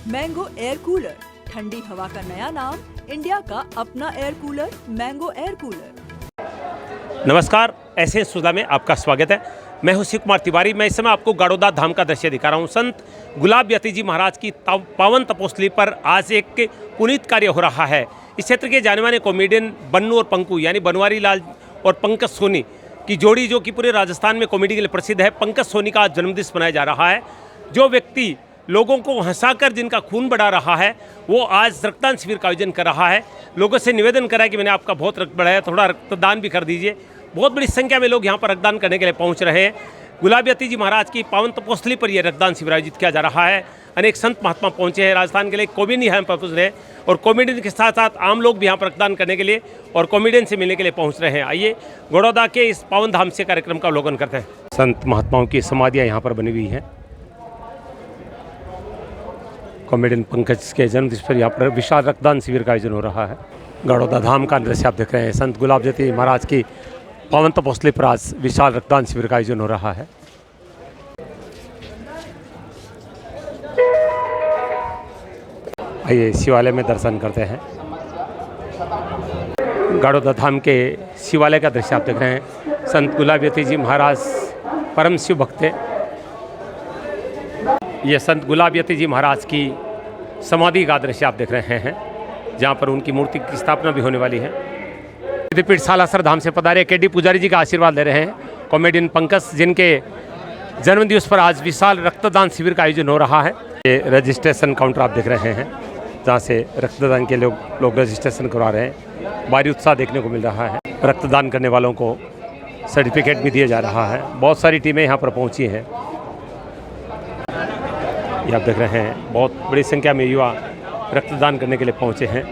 Mango air cooler, ठंडी हवा का नया नाम, इंडिया का अपना air cooler, mango air cooler. नमस्कार, ऐसे सुधा में आपका स्वागत है। मैं हूं शिव कुमार तिवारी। मैं इस समय आपको गाड़ोदा धाम का दृश्य दिखा रहा हूं। संत गुलाब यती जी महाराज की पावन तपोस्थली पर आज एक पुनीत कार्य हो रहा है। इस क्षेत्र के जाने माने कॉमेडियन बन्नू और पंकु यानी बनवारी लाल और पंकज सोनी की जोड़ी, जो कि पूरे राजस्थान में कॉमेडी के लिए प्रसिद्ध है। पंकज सोनी का आज जन्मदिन मनाया जा रहा है। जो व्यक्ति लोगों को हंसाकर जिनका खून बढ़ा रहा है, वो आज रक्तदान शिविर का आयोजन कर रहा है। लोगों से निवेदन करा है कि मैंने आपका बहुत रक्त बढ़ाया, थोड़ा रक्तदान भी कर दीजिए। बहुत बड़ी संख्या में लोग यहाँ पर रक्तदान करने के लिए पहुँच रहे हैं। गुलाब यती जी महाराज की पावन तपोस्थली पर यह रक्तदान शिविर आयोजित किया जा रहा है। अनेक संत महात्मा पहुँचे हैं। राजस्थान के लिए कॉमेडी है पहुँच रहे हैं और कॉमेडियन के साथ साथ आम लोग भी यहाँ पर रक्तदान करने के लिए और कॉमेडियन से मिलने के लिए पहुँच रहे हैं। आइए गड़ौदा के इस पावन धाम से कार्यक्रम का अवलोकन करते हैं। संत महात्माओं की समाधियाँ यहाँ पर बनी हुई हैं। कॉमेडियन पंकज के जन्मदिन पर यहाँ पर विशाल रक्तदान शिविर का आयोजन हो रहा है। गड़ौदा धाम का दृश्य आप देख रहे हैं। संत गुलाब यती महाराज की पावन तपोस्थली पर आज विशाल रक्तदान शिविर का आयोजन हो रहा है। आइए शिवालय में दर्शन करते हैं। गड़ौदा धाम के शिवालय का दृश्य आप देख रहे हैं। संत गुलाब यती जी महाराज परम शिव भक्त थे। ये संत गुलाब यती जी महाराज की समाधि का दृश्य आप देख रहे हैं, जहाँ पर उनकी मूर्ति की स्थापना भी होने वाली है। विद्यापीठ सालासर धाम से पधारे केडी पुजारी जी का आशीर्वाद ले रहे हैं कॉमेडियन पंकज, जिनके जन्मदिवस पर आज विशाल रक्तदान शिविर का आयोजन हो रहा है। ये रजिस्ट्रेशन काउंटर आप देख रहे हैं, जहाँ से रक्तदान के लोग रजिस्ट्रेशन करवा रहे हैं। भारी उत्साह देखने को मिल रहा है। रक्तदान करने वालों को सर्टिफिकेट भी दिया जा रहा है। बहुत सारी टीमें यहाँ पर पहुँची हैं। ये आप देख रहे हैं, बहुत बड़ी संख्या में युवा रक्तदान करने के लिए पहुँचे हैं।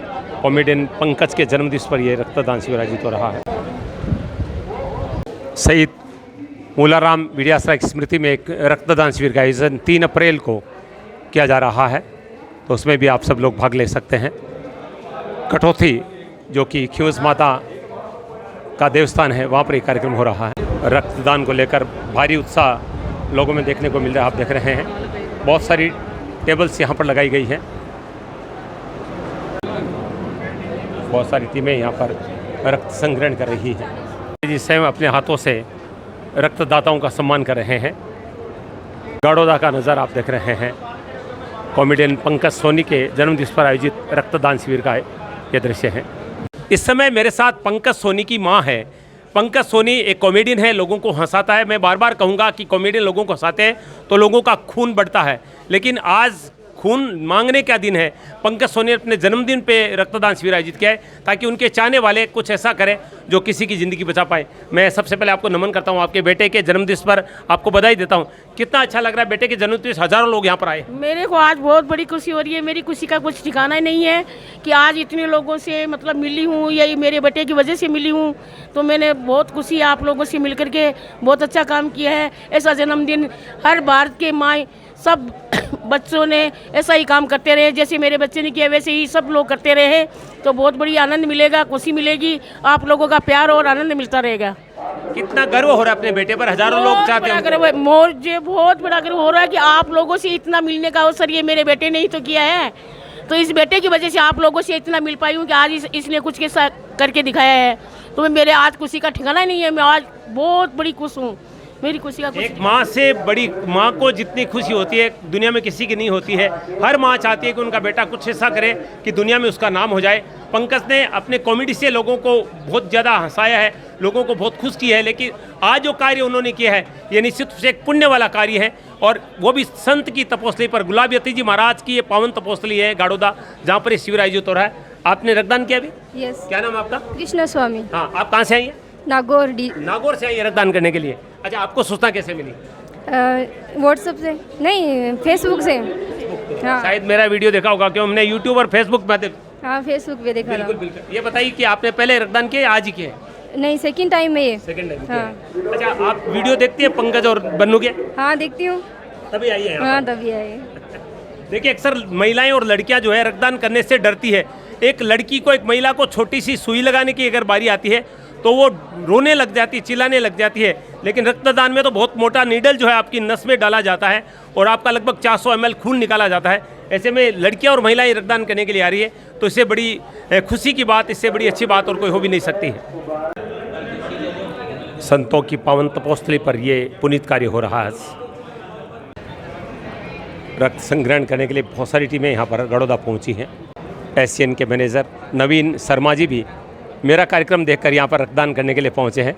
कॉमेडियन पंकज के जन्मदिवस पर यह रक्तदान शिविर आयोजित हो रहा है। शहीद मूलाराम विद्यासागर की स्मृति में एक रक्तदान शिविर का आयोजन 3 अप्रैल को किया जा रहा है, तो उसमें भी आप सब लोग भाग ले सकते हैं। कठौती, जो कि खिवस माता का देवस्थान है, वहाँ पर एक कार्यक्रम हो रहा है। रक्तदान को लेकर भारी उत्साह लोगों में देखने को मिल रहा है। आप देख रहे हैं, बहुत सारी टेबल्स यहाँ पर लगाई गई हैं। बहुत सारी टीमें यहाँ पर रक्त संग्रहण कर रही हैं। जी स्वयं अपने हाथों से रक्तदाताओं का सम्मान कर रहे हैं। गड़ौदा का नज़ारा आप देख रहे हैं। कॉमेडियन पंकज सोनी के जन्मदिवस पर आयोजित रक्तदान शिविर का ये दृश्य है। इस समय मेरे साथ पंकज सोनी की मां है। पंकज सोनी एक कॉमेडियन है, लोगों को हंसाता है। मैं बार बार कहूँगा कि कॉमेडियन लोगों को हंसाते हैं तो लोगों का खून बढ़ता है, लेकिन आज खून मांगने का दिन है। पंकज सोनी ने अपने जन्मदिन पे रक्तदान शिविर आयोजित किया है, ताकि उनके चाहने वाले कुछ ऐसा करें जो किसी की ज़िंदगी बचा पाए। मैं सबसे पहले आपको नमन करता हूँ। आपके बेटे के जन्मदिन पर आपको बधाई देता हूँ। कितना अच्छा लग रहा है, बेटे के जन्मदिन हज़ारों लोग यहाँ पर आए। मेरे को आज बहुत बड़ी खुशी हो रही है। मेरी खुशी का कुछ ठिकाना ही नहीं है कि आज इतने लोगों से मतलब मिली हूँ, या मेरे बेटे की वजह से मिली हूँ। तो मैंने बहुत खुशी है आप लोगों से मिल करके, बहुत अच्छा काम किया है। ऐसा जन्मदिन हर भारत के माँ सब बच्चों ने ऐसा ही काम करते रहे, जैसे मेरे बच्चे ने किया वैसे ही सब लोग करते रहे, तो बहुत बड़ी आनंद मिलेगा, खुशी मिलेगी। आप लोगों का प्यार और आनंद मिलता रहेगा। कितना गर्व हो रहा है अपने बेटे पर, हजारों लोग चाहते हैं। मुझे बहुत बड़ा गर्व हो रहा है कि आप लोगों से इतना मिलने का अवसर ये मेरे बेटे ने ही तो किया है। तो इस बेटे की वजह से आप लोगों से इतना मिल पाई हूँ कि आज इसने कुछ के साथ करके दिखाया है। तो मेरे आज खुशी का ठिकाना ही नहीं है। मैं आज बहुत बड़ी खुश हूँ। मेरी खुशी का एक माँ से बड़ी, माँ को जितनी खुशी होती है दुनिया में किसी की नहीं होती है। हर माँ चाहती है कि उनका बेटा कुछ ऐसा करे कि दुनिया में उसका नाम हो जाए। पंकज ने अपने कॉमेडी से लोगों को बहुत ज़्यादा हंसाया है, लोगों को बहुत खुश किया है। लेकिन आज जो कार्य उन्होंने किया है, ये निश्चित रूप से एक पुण्य वाला कार्य है, और वो भी संत की तपोस्थली पर। गुलाब यती जी महाराज की ये पावन तपोस्थली है गाड़ौदा, जहाँ पर ये शिविर आयोजित हो रहा है। आपने रक्तदान किया अभी? यस। क्या नाम आपका? कृष्ण स्वामी। हाँ, आप कहाँ से आई हैं? नागौर से आई हैं रक्तदान करने के लिए। अच्छा, आपको सूचना कैसे मिली? व्हाट्सएप से नहीं, फेसबुक से। हाँ। शायद मेरा वीडियो देखा होगा, क्यों हमने यूट्यूब और फेसबुक पे। हाँ, फेसबुक पे देखा। बिल्कुल। ये बताइए कि आपने पहले रक्तदान किया, आज ही किया? नहीं, सेकंड टाइम है ये। Second time. हाँ। अच्छा, आप वीडियो देखती हैं पंकज और बन्नू के? हाँ, देखती हूँ। तभी आई है? हाँ, तभी आई। देखिए, अक्सर महिलाएं और लड़कियां जो है रक्तदान करने से डरती है। एक लड़की को, एक महिला को छोटी सी सुई लगाने की अगर बारी आती है तो वो रोने लग जाती है, चिल्लाने लग जाती है। लेकिन रक्तदान में तो बहुत मोटा नीडल जो है आपकी नस में डाला जाता है और आपका लगभग 400 ml खून निकाला जाता है। ऐसे में लड़कियां और महिलाएं रक्तदान करने के लिए आ रही है, तो इससे बड़ी खुशी की बात, इससे बड़ी अच्छी बात और कोई हो भी नहीं सकती है। संतों की पावन तपोस्थली पर ये पुनीत कार्य हो रहा है। रक्त संग्रहण करने के लिए बहुत सारी टीमें यहाँ पर गड़ौदा पहुँची हैं। एशियन के मैनेजर नवीन शर्मा जी भी मेरा कार्यक्रम देखकर यहाँ पर रक्तदान करने के लिए पहुँचे हैं।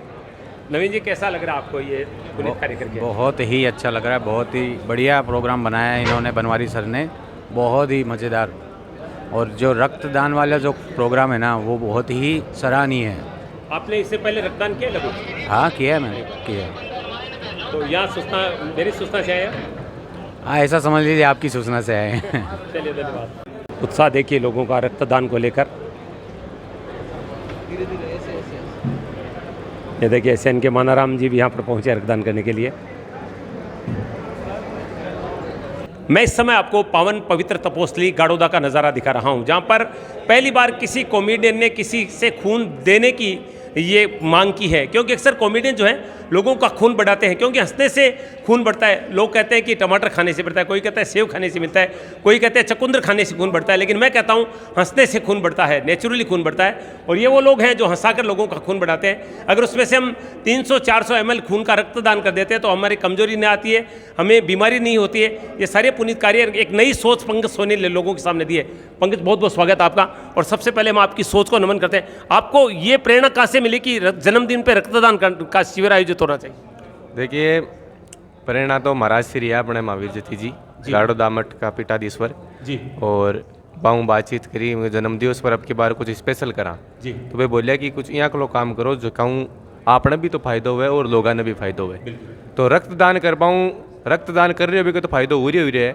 नवीन जी, कैसा लग रहा है आपको ये पुनीत कार्य करके? बहुत ही अच्छा लग रहा है, बहुत ही बढ़िया प्रोग्राम बनाया है इन्होंने, बनवारी सर ने, बहुत ही मज़ेदार। और जो रक्तदान वाला जो प्रोग्राम है ना, वो बहुत ही सराहनीय है। आपने इससे पहले रक्तदान किया लगभग? हाँ, किया है, मैंने किया है। तो यहाँ सूचना, मेरी सूचना से आया? हाँ, ऐसा समझ लीजिए आपकी सूचना से आए हैं। चलिए, धन्यवाद। उत्साह देखिए लोगों का रक्तदान को लेकर। ये देखिए एशियन के मानाराम जी भी यहाँ पर पहुँचे रक्तदान करने के लिए। मैं इस समय आपको पावन पवित्र तपोस्थली गड़ौदा का नज़ारा दिखा रहा हूँ, जहाँ पर पहली बार किसी कॉमेडियन ने किसी से खून देने की ये मांग की है, क्योंकि अक्सर कॉमेडियन जो है लोगों का खून बढ़ाते हैं, क्योंकि हंसने से खून बढ़ता है। लोग कहते हैं कि टमाटर खाने से बढ़ता है, कोई कहता है सेव खाने से मिलता है, कोई कहते हैं चुकंदर खाने से खून बढ़ता है, लेकिन मैं कहता हूँ हंसने से खून बढ़ता है, नेचुरली खून बढ़ता है। और ये वो लोग हैं जो हंसाकर लोगों का खून बढ़ाते हैं। अगर उसमें से हम 300-400 ml खून का रक्तदान कर देते हैं तो हमारी कमजोरी नहीं आती है, हमें बीमारी नहीं होती है। ये सारे पुनीत कार्य एक नई सोच पंकज सोनी ने लोगों के सामने दी है। पंकज, बहुत बहुत स्वागत आपका। और सबसे पहले हम आपकी सोच को नमन करते हैं। आपको ये प्रेरणा कहाँ से मिली कि जन्मदिन पर रक्तदान का शिविर आयोजित होना चाहिए? देखिए, प्रेरणा तो महाराज श्री अपने महावीर जति जी गड़ौदा मठ का पीठाधीश्वर जी, और बाहू बातचीत करी जन्मदिवस पर अब की बार कुछ स्पेशल करा जी। तो वे बोलिया कि कुछ यहाँ को काम करो जो कहूँ आपने भी तो फायदो हुए और लोगों ने भी फायदो हुए, तो रक्तदान कर पाऊँ। रक्तदान कर रहे हो भी के तो फायदो हो रही है,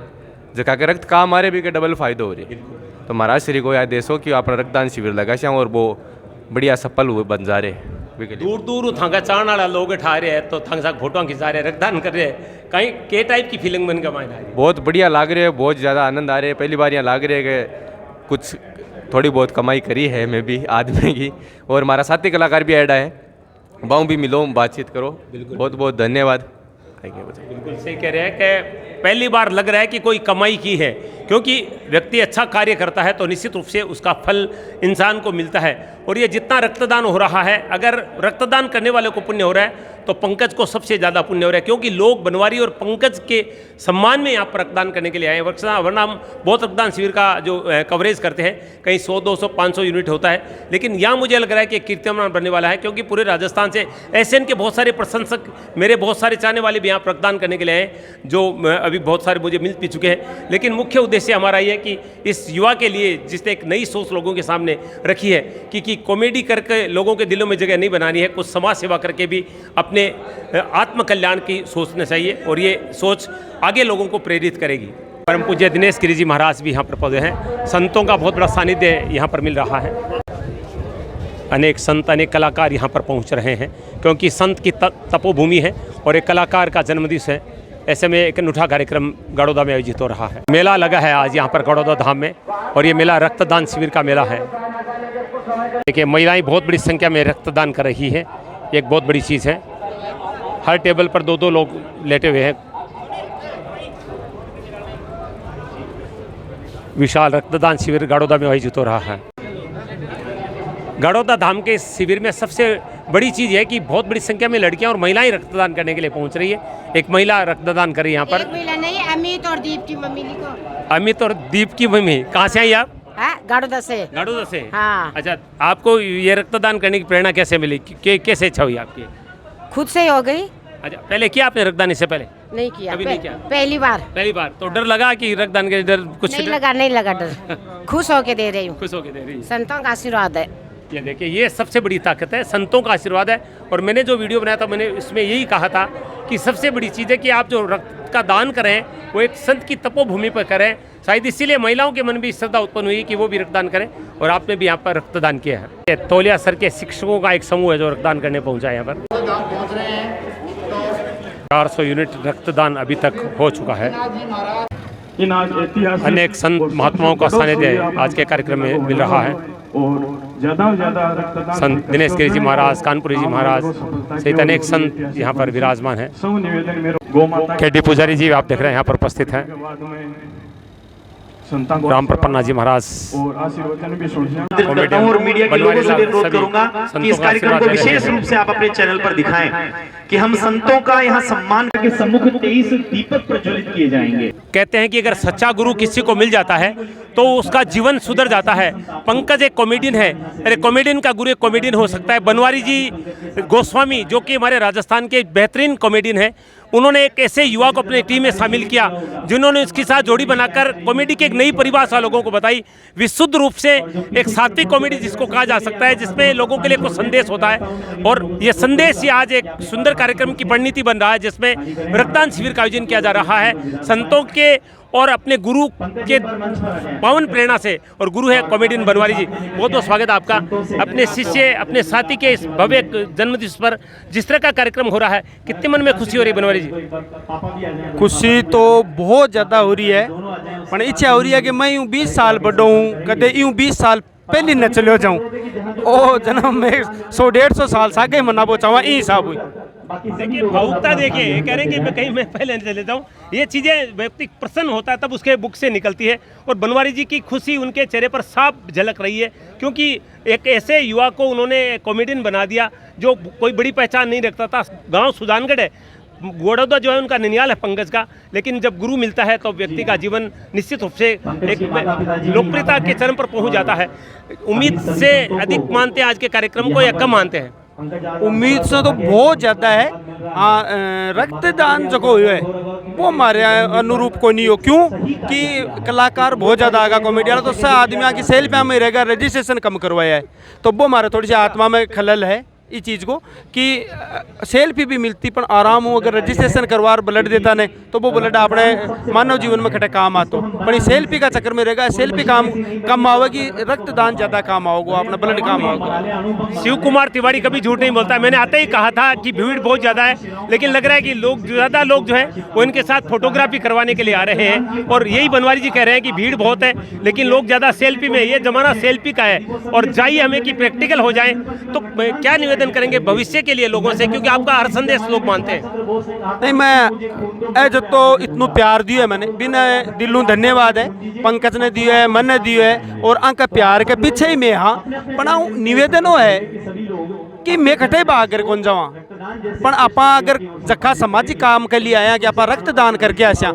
जो कहा रक्त काम आ रहे भी के डबल फायदो हो रही है। तो महाराज श्री को याद देसो कि अपना रक्तदान शिविर लगा श्याम और वो बढ़िया सफल हुए बन जा रहे। दूर दूर थांगा चाण वाला लोग ठा रहे हैं, तो थांग साथ फोटो खिंचा रहे, रक्तदान कर रहे हैं। कहीं के टाइप की फीलिंग बन गया मायना? बहुत बढ़िया लाग रहे हैं, बहुत ज़्यादा आनंद आ रहे हैं। पहली बार यहाँ लाग रहे हैं कि कुछ थोड़ी बहुत कमाई करी है मैं भी आदमी की, और हमारा साथी कलाकार भी ऐड है, बाहू भी मिलो, बातचीत करो। बहुत बहुत धन्यवाद। बिल्कुल सही कह रहे हैं कि पहली बार लग रहा है कि कोई कमाई की है, क्योंकि व्यक्ति अच्छा कार्य करता है तो निश्चित रूप से उसका फल इंसान को मिलता है। और ये जितना रक्तदान हो रहा है, अगर रक्तदान करने वाले को पुण्य हो रहा है तो पंकज को सबसे ज़्यादा पुण्य हो रहा है, क्योंकि लोग बनवारी और पंकज के सम्मान में यहाँ पर रक्तदान करने के लिए आए हैं। वरना हम बहुत रक्तदान शिविर का जो कवरेज करते हैं, कहीं 100, 200, 500 यूनिट होता है, लेकिन यहाँ मुझे लग रहा है कि कीर्तिमान बनने वाला है, क्योंकि पूरे राजस्थान से एशियन के बहुत सारे प्रशंसक, मेरे बहुत सारे चाहने वाले भी यहाँ पर रक्तदान करने के लिए आए, जो अभी बहुत सारे मुझे मिल भी चुके हैं। लेकिन मुख्य उद्देश्य हमारा ये है कि इस युवा के लिए, जिसने एक नई सोच लोगों के सामने रखी है कि कॉमेडी करके लोगों के दिलों में जगह नहीं बनानी है, कुछ समाज सेवा करके भी अपने आत्मकल्याण की सोचना चाहिए, और ये सोच आगे लोगों को प्रेरित करेगी। परम पूज्य दिनेश गिरी जी महाराज भी यहाँ पर पहुँचे हैं। संतों का बहुत बड़ा सानिध्य यहाँ पर मिल रहा है। अनेक संत, अनेक कलाकार यहाँ पर पहुँच रहे हैं, क्योंकि संत की तपोभूमि है और एक कलाकार का जन्मदिवस है। ऐसे में एक अनूठा कार्यक्रम गड़ौदा में आयोजित हो रहा है। मेला लगा है आज यहाँ पर गड़ौदा धाम में, और ये मेला रक्तदान शिविर का मेला है। देखिए, महिलाएं बहुत बड़ी संख्या में रक्तदान कर रही है, एक बहुत बड़ी चीज़ है। हर टेबल पर 2-2 लोग लेटे हुए हैं। विशाल रक्तदान शिविर गड़ौदा में आयोजित हो रहा है। गड़ौदा धाम के शिविर में सबसे बड़ी चीज़ है कि बहुत बड़ी संख्या में लड़कियां और महिलाएं रक्तदान करने के लिए पहुंच रही है। एक महिला रक्तदान कर रही है यहाँ पर। एक महिला नहीं, अमित और दीप की मम्मी लिखो। अमित और दीप की मम्मी कहाँ से आई आप? गड़ौदा से। गड़ौदा से? हाँ। अच्छा, आपको ये रक्तदान करने की प्रेरणा कैसे मिली? कैसे इच्छा हुई आपकी? खुद से ही हो गई। अच्छा, पहले किया आपने रक्तदान इससे पहले? नहीं किया, कभी नहीं किया? पहली बार। पहली बार तो डर लगा कि रक्तदान के डर कुछ? नहीं लगा डर। खुश होके दे रही हूँ। खुश होके दे रही है। संतों का आशीर्वाद है। ये देखिए, ये सबसे बड़ी ताकत है, संतों का आशीर्वाद है। और मैंने जो वीडियो बनाया था, मैंने इसमें यही कहा था कि सबसे बड़ी चीज़ है कि आप जो रक्त का दान करें वो एक संत की तपोभूमि पर करें। शायद इसीलिए महिलाओं के मन में श्रद्धा उत्पन्न हुई कि वो भी रक्तदान करें, और आपने भी यहाँ पर रक्तदान किया है। ये तौलिया सर के शिक्षकों का एक समूह है जो रक्तदान करने पहुँचा है यहाँ पर। 400 यूनिट रक्तदान अभी तक हो चुका है। अनेक संत महात्माओं का सानिध्य आज के कार्यक्रम में मिल रहा है। संत दिनेश गिरी जी महाराज, कानपुरी जी महाराज सहित अनेक संत यहाँ पर विराजमान हैं। के डी पुजारी जी आप देख रहे हैं यहाँ पर उपस्थित हैं। राम प्रपन्ना जी महाराज करता हूं और मीडिया के लोगों से भी अनुरोध करूंगा कि इस कार्यक्रम को विशेष रूप से आप अपने चैनल पर दिखाएं कि हम संतों का यहाँ सम्मान करके सम्मुख 23 दीपक प्रज्वलित किए जाएंगे। कहते हैं कि अगर सच्चा गुरु किसी को मिल जाता है तो उसका जीवन सुधर जाता है। पंकज एक कॉमेडियन है, अरे कॉमेडियन का गुरु एक कॉमेडियन हो सकता है। बनवारी जी गोस्वामी जो कि हमारे राजस्थान के बेहतरीन कॉमेडियन है, उन्होंने एक ऐसे युवा को अपनी टीम में शामिल किया जिन्होंने इसके साथ जोड़ी बनाकर कॉमेडी की एक नई परिभाषा लोगों को बताई। विशुद्ध रूप से एक सात्विक कॉमेडी जिसको कहा जा सकता है, जिसमें लोगों के लिए कुछ संदेश होता है। और ये संदेश ही आज एक सुंदर कार्यक्रम की परिणति बन रहा है जिसमें रक्तदान शिविर का आयोजन किया जा रहा है संतों के और अपने गुरु के पावन प्रेरणा से। और गुरु है कॉमेडियन बनवारी जी। बहुत बहुत स्वागत है आपका अपने शिष्य अपने साथी के इस भव्य जन्मदिवस पर जिस तरह का कार्यक्रम हो रहा है, कितने मन में खुशी हो रही है बनवारी जी? खुशी तो बहुत ज़्यादा हो रही है, पर इच्छा हो रही है कि मैं यूँ 20 साल बढ़ो हूँ, कदे यूँ 20 साल पहले न चले जाऊँ। ओ जन्म में 100-150 साल सागे मनाबो चाहवा ई हिसाब हुई। देखिए भावुकता देखिए, कह रहे हैं कि मैं कहीं मैं पहले नहीं चले जाऊँ। ये चीज़ें व्यक्ति प्रसन्न होता है तब उसके बुक से निकलती है। और बनवारी जी की खुशी उनके चेहरे पर साफ झलक रही है, क्योंकि एक ऐसे युवा को उन्होंने कॉमेडियन बना दिया जो कोई बड़ी पहचान नहीं रखता था। गांव सुजानगढ़ है, गोड़ौदा जो है उनका ननियाल है पंकज का, लेकिन जब गुरु मिलता है तो व्यक्ति का जीवन निश्चित रूप से एक लोकप्रियता के चरम पर पहुंच जाता है। उम्मीद से अधिक मानते हैं आज के कार्यक्रम को या कम मानते हैं? उम्मीद से तो बहुत ज़्यादा है। रक्तदान जो हुआ है वो हमारे अनुरूप को नहीं हो, क्यों कि कलाकार बहुत ज़्यादा आगा कॉमेडियन तो सब आदमी आके सेल्फी में रहेगा, रजिस्ट्रेशन कम करवाया है, तो वो हमारे थोड़ी सी आत्मा में खलल है इस चीज़ को कि सेल्फी भी मिलती पर आराम हो। अगर रजिस्ट्रेशन करवा ब्लड देता नहीं तो वो ब्लड अपने मानव जीवन में खटे काम आतो, पर सेल्फी का चक्कर में रहेगा। सेल्फी काम कम आओगी, रक्तदान ज़्यादा काम आओगे, अपना ब्लड काम आओगे। शिव कुमार तिवारी कभी झूठ नहीं बोलता। मैंने आते ही कहा था कि भीड़ बहुत ज़्यादा है, लेकिन लग रहा है कि ज़्यादा लोग जो है वो इनके साथ फोटोग्राफी करवाने के लिए आ रहे हैं। और यही बनवारी जी कह रहे हैं कि भीड़ बहुत है लेकिन लोग ज़्यादा सेल्फी में, ये ज़माना सेल्फी का है। और चाहिए हमें कि प्रैक्टिकल हो जाए, तो क्या निवेदन करेंगे भविष्य के लिए लोगों से, क्योंकि आपका हर संदेश लोग मानते हैं? नहीं, मैं जो तो इतना प्यार दिया है मैंने, बिना दिलों धन्यवाद है। पंकज ने दिया है, मन ने दिया है, और अंक प्यार के पीछे ही मैं हाँ पण निवेदन है कि मैं कटे बागर कौन जावा, पण आपा अगर जखा सामाजिक काम के लिए आया कि आप रक्तदान करके आशा,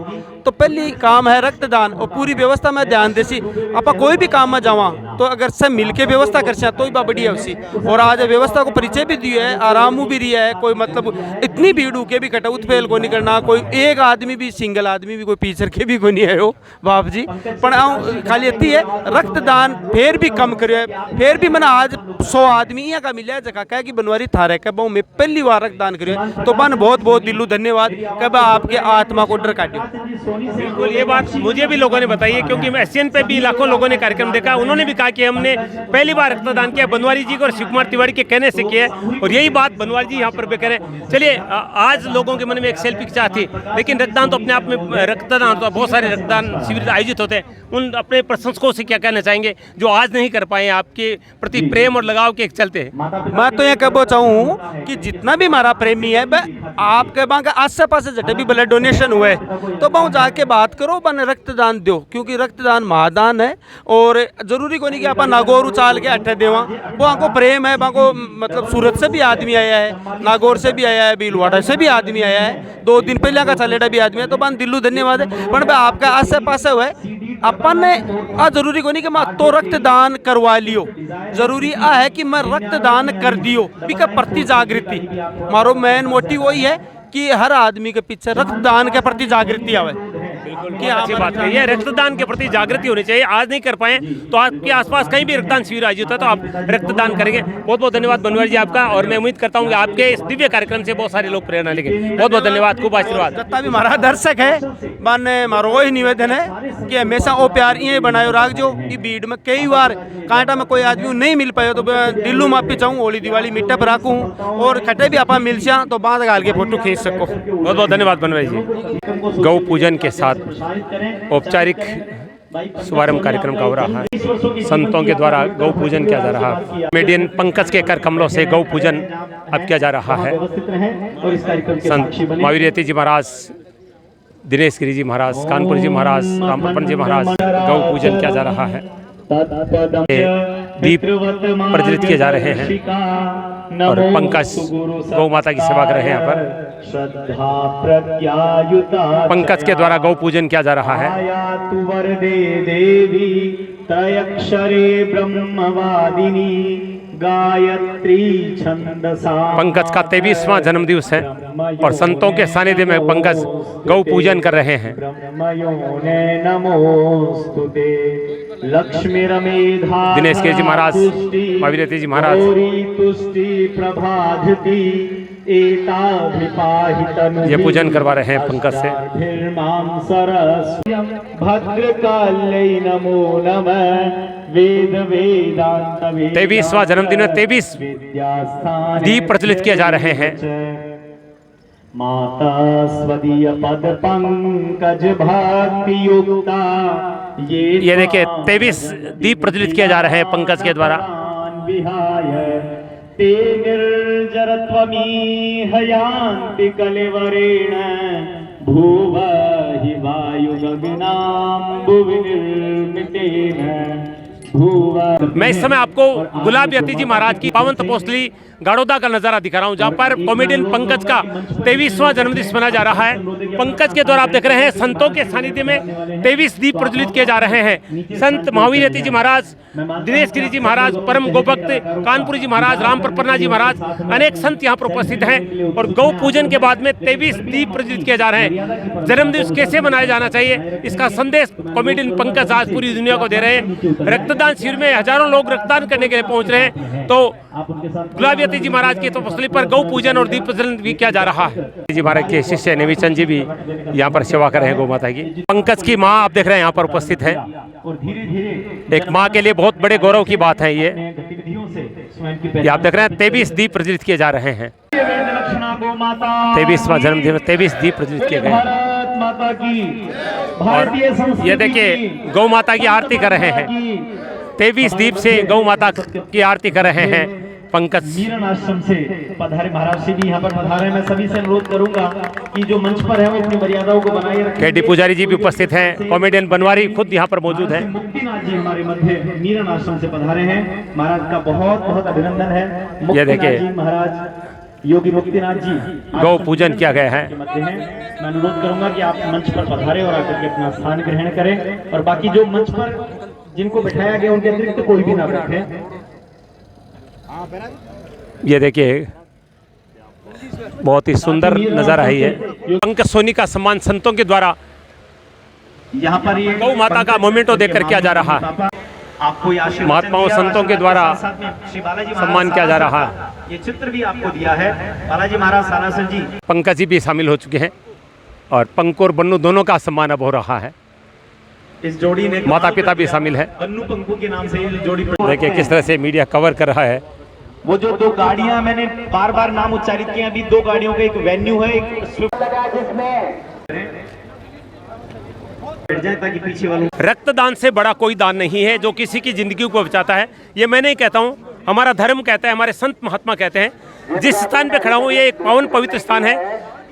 तो पहली काम है रक्तदान। और पूरी व्यवस्था में ध्यान देसी आप कोई भी काम में जावा तो अगर सब मिलके व्यवस्था कर तो ही बढ़िया उसी। और आज व्यवस्था को परिचय भी दिया है, आराम भी रिया है, कोई मतलब इतनी भीड़ के भी कटौत फेल को नहीं करना, कोई एक आदमी भी सिंगल आदमी भी कोई पीछे के भी कोई नहीं आयो बाप जी। पर खाली इतनी है रक्तदान फिर भी कम करे, फिर भी मैंने आज 100 आदमी यहाँ का मिला जगह कह कि बनवारी था रहे कब मैं पहली बार रक्तदान करे, तो बन बहुत बहुत दिलू धन्यवाद कब आपके आत्मा को डर काटियो। बिल्कुल, ये बात मुझे भी लोगों ने बताई है, क्योंकि एशियन पे भी लाखों लोगों ने कार्यक्रम देखा। उन्होंने भी कहा कि हमने पहली बार रक्तदान किया, बनवारी जी को और शिव कुमार तिवारी के कहने से किया है। और यही बात बनवारी जी यहाँ पर भी कह रहे हैं। चलिए, आज लोगों के मन में एक सेल्फी की चाह थी, लेकिन रक्तदान तो अपने आप में रक्तदान तो बहुत सारे रक्तदान शिविर आयोजित होते हैं। उन अपने प्रशंसकों से क्या कहना चाहेंगे जो आज नहीं कर पाए आपके प्रति प्रेम और लगाव के चलते हैं? मैं तो यह कहना चाहूँ कि जितना भी हमारा प्रेमी है आपके वहाँ के आस पास जटे भी ब्लड डोनेशन हुए तो वहाँ जाके बात करो, बन रक्तदान दो, क्योंकि रक्तदान महादान है। और जरूरी को नहीं कि आप नागौर उचाल के अट्ठे देवा, वो आपको प्रेम है। वहाँ को मतलब सूरत से भी आदमी आया है, नागौर से भी आया है, भीलवाड़ा से भी आदमी आया है, 2 दिन पहले का चलेटा भी आदमी है, तो बन दिल्लू धन्यवाद है। पर आपका आस पास हुआ अपन ने जरूरी को नहीं कि मैं तो रक्तदान करवा लियो, जरूरी है कि मैं रक्तदान कर दियो बिका प्रति जागृति। मारो मेन मोटिव वही है कि हर आदमी के पीछे रक्तदान के प्रति जागृति आवे। बिल्कुल अच्छी बात कही है, रक्तदान के प्रति जागृति होनी चाहिए। आज नहीं कर पाए तो आपके आसपास कहीं भी रक्तदान शिविर आयोजित है तो आप रक्तदान करेंगे। बहुत बहुत धन्यवाद बनवारी जी आपका, और मैं उम्मीद करता हूँ कि आपके इस दिव्य कार्यक्रम से बहुत सारे लोग प्रेरणा लेंगे। बहुत बहुत धन्यवाद, खूब आशीर्वाद। जितना भी हमारा दर्शक है माने मारो वही निवेदन है कि हमेशा वो प्यार ये बनाए राख जो भीड़ में कई बार कांटा में कोई आदमी नहीं मिल पाए तो दिल्लू माफी चाहूँ, होली दिवाली मीटअप रखूँ और खटे भी आप मिल जा तो बांध गाल के फोटो खींच सको। बहुत बहुत धन्यवाद बनवारी जी। गौ पूजन के साथ औपचारिक शुभारंभ कार्यक्रम का हो रहा है। संतों के द्वारा गौ पूजन किया जा रहा है। कॉमेडियन पंकज के कर कमलों से गौ पूजन अब किया जा रहा है। संत महावीर यति जी महाराज दिनेश गिरी जी महाराज, कानपुरी जी महाराज, रामप्रपन्न जी महाराज, गौ पूजन किया जा रहा है। दीप प्रज्वलित किए जा रहे हैं और पंकज गौ माता की सेवा कर रहे हैं। यहाँ पर पंकज के द्वारा गौ पूजन किया जा रहा है। पंकज का 23वां जन्मदिवस है और संतों के सानिध्य में पंकज गौ पूजन कर रहे हैं। दिनेश गिरी जी महाराज, भागीरथी जी महाराज, ये पूजन करवा रहे हैं पंकज से। 23वां जन्मदिन में 23 दीप प्रज्वलित किए जा रहे हैं। माता स्वदीय पद पंकज भक्ति युक्ता, ये देखिए 23 दीप प्रज्वलित किए जा रहे हैं पंकज के द्वारा। ते निर्जरत्वमी हयांति कलेवरेण भुव हि वायु गगनाम्बुवि निर्मितेन। मैं इस समय आपको गुलाब यती जी महाराज की पावन तपोस्थली गाड़ोदा का नजारा दिखा रहा हूं, जहां पर कॉमेडियन पंकज का 23वां जन्मदिन मनाया जा रहा है। पंकज के द्वारा आप देख रहे हैं संतों के सानिध्य में 23 दीप प्रज्वलित किए जा रहे हैं। संत महावीर यती जी महाराज, दिनेश गिरी जी महाराज, परम गोभक्त कानपुरी जी महाराज, रामप्रपन्ना जी महाराज, अनेक संत यहाँ पर उपस्थित हैं और गौ पूजन के बाद में 23 दीप प्रज्वलित किए जा रहे हैं। जन्मदिवस कैसे मनाया जाना चाहिए, इसका संदेश कॉमेडियन पंकज आज पूरी दुनिया को दे रहे हैं। रक्तदान शिविर में हजारों लोग रक्तदान करने के लिए पहुंच रहे हैं, तो गुलाब यती जी महाराज की तपोस्थली पर गौ पूजन और दीप प्रज्वलन भी किया जा रहा है। जी महाराज के शिष्य नेमीचंद जी भी यहाँ पर सेवा कर रहे हैं गौ माता की। पंकज की माँ आप देख रहे हैं यहाँ पर उपस्थित है। एक माँ के लिए बहुत बड़े गौरव की बात है ये आप देख रहे हैं 23 दीप प्रज्वलित किए जा रहे हैं। 23वां जन्मदिन में 23 दीप प्रज्वलित किए गए और ये देखिए गौ माता की आरती कर रहे हैं। 23 दीप से गौ माता की आरती कर रहे हैं पंकज। मीरन आश्रम से पधारे महाराज जी भी यहाँ पर पधारे। मैं सभी से अनुरोध करूंगा कि जो मंच पर है वो अपनी मर्यादाओं को बनाए रखें। केडी पुजारी जी भी उपस्थित हैं, कॉमेडियन बनवारी खुद यहाँ पर मौजूद है। मुक्तिनाथ जी हमारे मध्य मीरन आश्रम से पधारे हैं, महाराज का बहुत बहुत अभिनंदन है। ये देखिए महाराज योगी मुक्तिनाथ जी गौ पूजन किया गया है। मैं अनुरोध करूंगा कि आप मंच पर पधारे और आकर के अपना स्थान ग्रहण करें और बाकी जो मंच पर जिनको बिठाया गया उनके अतिरिक्त कोई भी ना बैठे। ये देखिए बहुत ही सुंदर नजारा है ये। पंकज सोनी का सम्मान संतों के द्वारा यहाँ पर ये गौ माता का मोमेंटो देकर किया जा रहा है। आपको महात्माओं संतों के द्वारा सम्मान किया जा रहा है। ये चित्र भी आपको दिया है बालाजी महाराज सालासर जी। पंकज जी भी शामिल हो चुके हैं और पंकु और बन्नू दोनों का सम्मान अब हो रहा है। इस जोड़ी ने माता पिता भी शामिल है। बन्नू पंकु के नाम से ये जोड़ी देखिए किस तरह से मीडिया कवर कर रहा है। वो जो दो गाड़ियां मैंने बार बार नाम उच्चारित किए, अभी दो गाड़ियों का एक वेन्यू है, एक स्विफ्ट ताकि पीछे वालों। रक्तदान से बड़ा कोई दान नहीं है जो किसी की जिंदगी को बचाता है। ये मैं नहीं कहता हूँ, हमारा धर्म कहता है, हमारे संत महात्मा कहते हैं। जिस स्थान पे खड़ा हूँ ये एक पावन पवित्र स्थान है।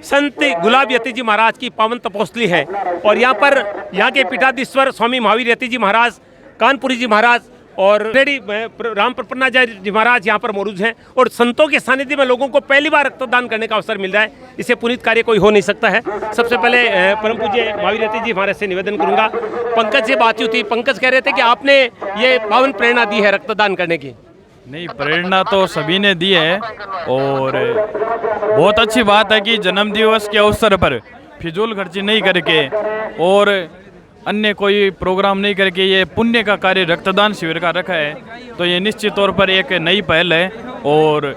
संत गुलाब यती जी महाराज की पावन तपोस्थली है और यहाँ पर यहाँ के पीठाधीश्वर स्वामी महावीर यती जी महाराज, कानपुरी जी महाराज और रामप्रपन्ना जी महाराज यहाँ पर मौजूद हैं और संतों के सानिध्य में लोगों को पहली बार रक्तदान करने का अवसर मिल रहा है। इसे पुनीत कार्य कोई हो नहीं सकता है। सबसे पहले परम पूज्य महावीर यती जी महाराज से निवेदन करूँगा। पंकज से बातचीत हुई, पंकज कह रहे थे कि आपने ये पावन प्रेरणा दी है रक्तदान करने की। नहीं, प्रेरणा तो सभी ने दी है और बहुत अच्छी बात है कि जन्मदिवस के अवसर पर फिजूल खर्ची नहीं करके और अन्य कोई प्रोग्राम नहीं करके ये पुण्य का कार्य रक्तदान शिविर का रखा है, तो ये निश्चित तौर पर एक नई पहल है। और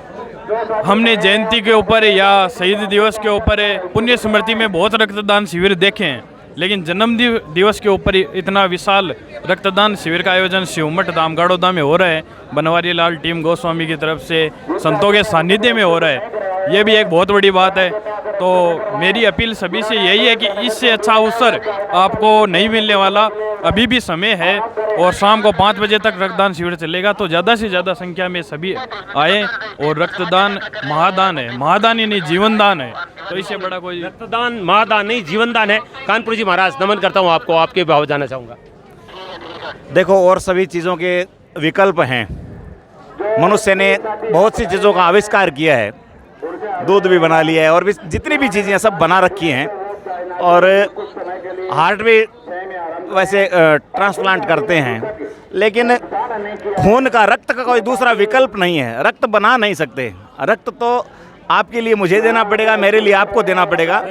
हमने जयंती के ऊपर या शहीद दिवस के ऊपर पुण्य स्मृति में बहुत रक्तदान शिविर देखे हैं, लेकिन जन्म दिवस के ऊपर इतना विशाल रक्तदान शिविर का आयोजन शिवमठ धाम गाड़ोदा में हो रहा है। बनवारी लाल टीम गोस्वामी की तरफ से संतों के सानिध्य में हो रहा है। ये भी एक बहुत बड़ी बात है। तो मेरी अपील सभी से यही है कि इससे अच्छा अवसर आपको नहीं मिलने वाला। अभी भी समय है और शाम को 5 बजे तक रक्तदान शिविर चलेगा, तो ज़्यादा से ज़्यादा संख्या में सभी आए। और रक्तदान महादान है, महादान ही नहीं जीवनदान है, तो इससे बड़ा कोई रक्तदान महादान नहीं जीवनदान है। कानपुर जी महाराज नमन करता हूँ आपको, आपके भाव जानना चाहूँगा। देखो, और सभी चीज़ों के विकल्प हैं। मनुष्य ने बहुत सी चीज़ों का आविष्कार किया है, दूध भी बना लिया है और भी जितनी भी चीज़ें सब बना रखी हैं। और हार्ट भी वैसे ट्रांसप्लांट करते हैं, लेकिन खून का, रक्त का कोई दूसरा विकल्प नहीं है। रक्त बना नहीं सकते। रक्त तो आपके लिए मुझे देना पड़ेगा, मेरे लिए आपको देना पड़ेगा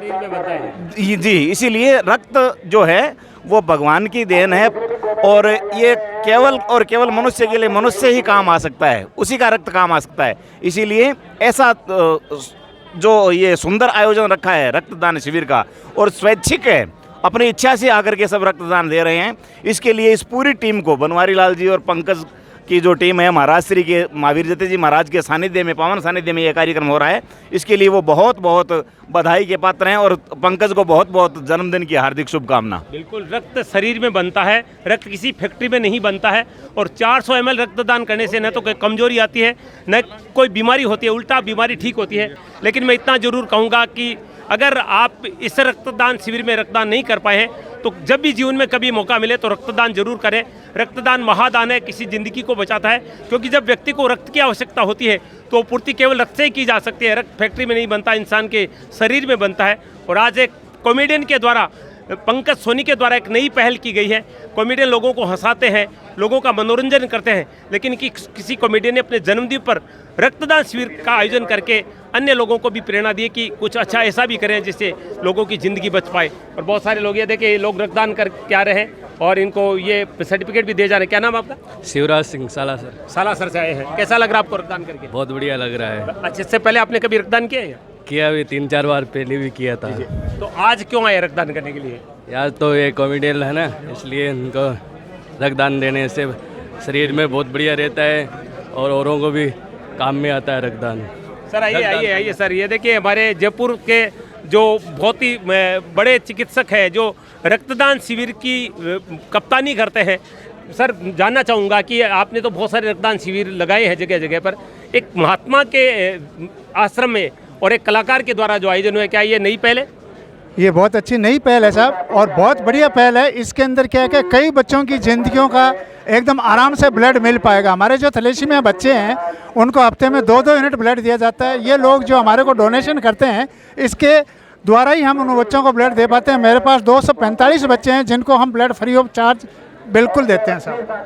जी। इसीलिए रक्त जो है वो भगवान की देन है और ये केवल और केवल मनुष्य के लिए मनुष्य ही काम आ सकता है, उसी का रक्त काम आ सकता है। इसीलिए ऐसा जो ये सुंदर आयोजन रखा है रक्तदान शिविर का, और स्वैच्छिक है, अपनी इच्छा से आकर के सब रक्तदान दे रहे हैं। इसके लिए इस पूरी टीम को, बनवारी लाल जी और पंकज की जो टीम है, महाराज श्री के महावीर जते जी महाराज के सानिध्य में, पावन सानिध्य में ये कार्यक्रम हो रहा है, इसके लिए वो बहुत बहुत बधाई के पात्र हैं और पंकज को बहुत बहुत जन्मदिन की हार्दिक शुभकामना। बिल्कुल, रक्त शरीर में बनता है, रक्त किसी फैक्ट्री में नहीं बनता है। और 400 ml रक्तदान करने से न तो कोई कमजोरी आती है, न कोई बीमारी होती है, उल्टा बीमारी ठीक होती है। लेकिन मैं इतना जरूर कहूँगा कि अगर आप इस रक्तदान शिविर में रक्तदान नहीं कर पाए हैं तो जब भी जीवन में कभी मौका मिले तो रक्तदान जरूर करें। रक्तदान महादान है, किसी ज़िंदगी को बचाता है। क्योंकि जब व्यक्ति को रक्त की आवश्यकता होती है तो पूर्ति केवल रक्त से ही की जा सकती है। रक्त फैक्ट्री में नहीं बनता, इंसान के शरीर में बनता है। और आज एक कॉमेडियन के द्वारा, पंकज सोनी के द्वारा एक नई पहल की गई है। कॉमेडियन लोगों को हंसाते हैं, लोगों का मनोरंजन करते हैं, लेकिन किसी कॉमेडियन ने अपने जन्मदिन पर रक्तदान शिविर का आयोजन करके अन्य लोगों को भी प्रेरणा दी कि कुछ अच्छा ऐसा भी करें जिससे लोगों की ज़िंदगी बच पाए। और बहुत सारे लोग ये देखें, ये लोग रक्तदान करके आ रहे हैं और इनको ये सर्टिफिकेट भी दे जा रहे हैं। क्या नाम आपका? शिवराज सिंह, सालासर। सालासर से आए हैं। कैसा लग रहा है आपको रक्तदान करके? बहुत बढ़िया लग रहा है। अच्छा, इससे पहले आपने कभी रक्तदान किया है? किया भी 3-4 बार पहले भी किया था। तो आज क्यों आए रक्तदान करने के लिए? यार तो ये कॉमेडियन है ना, इसलिए उनको रक्तदान देने से शरीर में बहुत बढ़िया रहता है और औरों को भी काम में आता है रक्तदान। सर आइए सर, ये देखिए हमारे जयपुर के जो बहुत ही बड़े चिकित्सक हैं जो रक्तदान शिविर की कप्तानी करते हैं। सर, जानना चाहूँगा कि आपने तो बहुत सारे रक्तदान शिविर लगाए हैं जगह जगह पर, एक महात्मा के आश्रम में और एक कलाकार के द्वारा जो आयोजन हुआ है, क्या ये नई पहल है? ये बहुत अच्छी नई पहल है साहब, और बहुत बढ़िया पहल है। इसके अंदर क्या है कि कई बच्चों की ज़िंदगियों का एकदम आराम से ब्लड मिल पाएगा। हमारे जो थैलेसीमिया बच्चे हैं उनको हफ्ते में 2-2 यूनिट ब्लड दिया जाता है। ये लोग जो हमारे को डोनेशन करते हैं, इसके द्वारा ही हम उन बच्चों को ब्लड दे पाते हैं। मेरे पास 245 बच्चे हैं जिनको हम ब्लड फ्री ऑफ चार्ज बिल्कुल देते हैं साहब।